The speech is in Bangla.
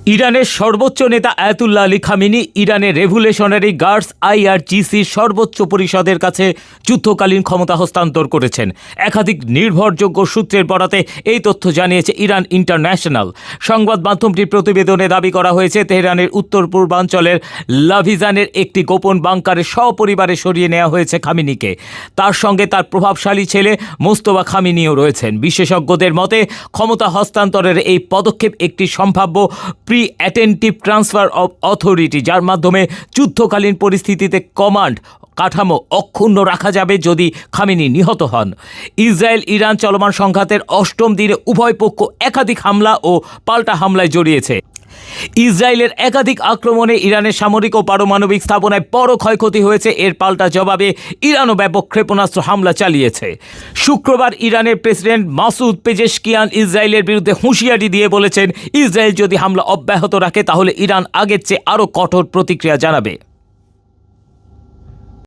ইরানের সর্বোচ্চ নেতা আয়াতুল্লাহ আলী খামেনি ইরানের রেভলিউশনারি গার্ডস IRGCর সর্বোচ্চ পরিষদের কাছে যুদ্ধকালীন ক্ষমতা হস্তান্তর করেছেন। একাধিক নির্ভরযোগ্য সূত্রের বরাতে এই তথ্য জানিয়েছে ইরান ইন্টারন্যাশনাল। সংবাদ মাধ্যমটির প্রতিবেদনে দাবি করা হয়েছে, তেহরানের উত্তর পূর্বাঞ্চলের লাভিজানের একটি গোপন বাংকারে সপরিবারে সরিয়ে নেওয়া হয়েছে খামেনিকে। তার সঙ্গে তার প্রভাবশালী ছেলে মোস্তফা খামেনিও রয়েছেন। বিশেষজ্ঞদের মতে ক্ষমতা হস্তান্তরের এই পদক্ষেপ একটি সম্ভাব্য প্রি-অ্যাটেন্টিভ ট্রান্সফার অব অথরিটি, যার মাধ্যমে যুদ্ধকালীন পরিস্থিতিতে কমান্ড কাঠামো অক্ষুণ্ণ রাখা যাবে যদি খামেনি নিহত হন। ইসরায়েল ইরান চলমান সংঘাতের অষ্টম দিনে উভয় পক্ষ একাধিক হামলা ও পাল্টা হামলায় জড়িয়েছে। ইসরায়েলের একাধিক আক্রমণে ইরানের সামরিক ও পারমাণবিক স্থাপনায় বড় ক্ষয়ক্ষতি হয়েছে। এর পাল্টা জবাবে ইরানও ব্যাপক ক্ষেপণাস্ত্র হামলা চালিয়েছে। শুক্রবার ইরানের প্রেসিডেন্ট মাসুদ পেজেশকিয়ান ইসরায়েলের বিরুদ্ধে হুঁশিয়ারি দিয়ে বলেছেন, ইসরায়েল যদি হামলা অব্যাহত রাখে তাহলে ইরান আগের চেয়ে আরও কঠোর প্রতিক্রিয়া জানাবে।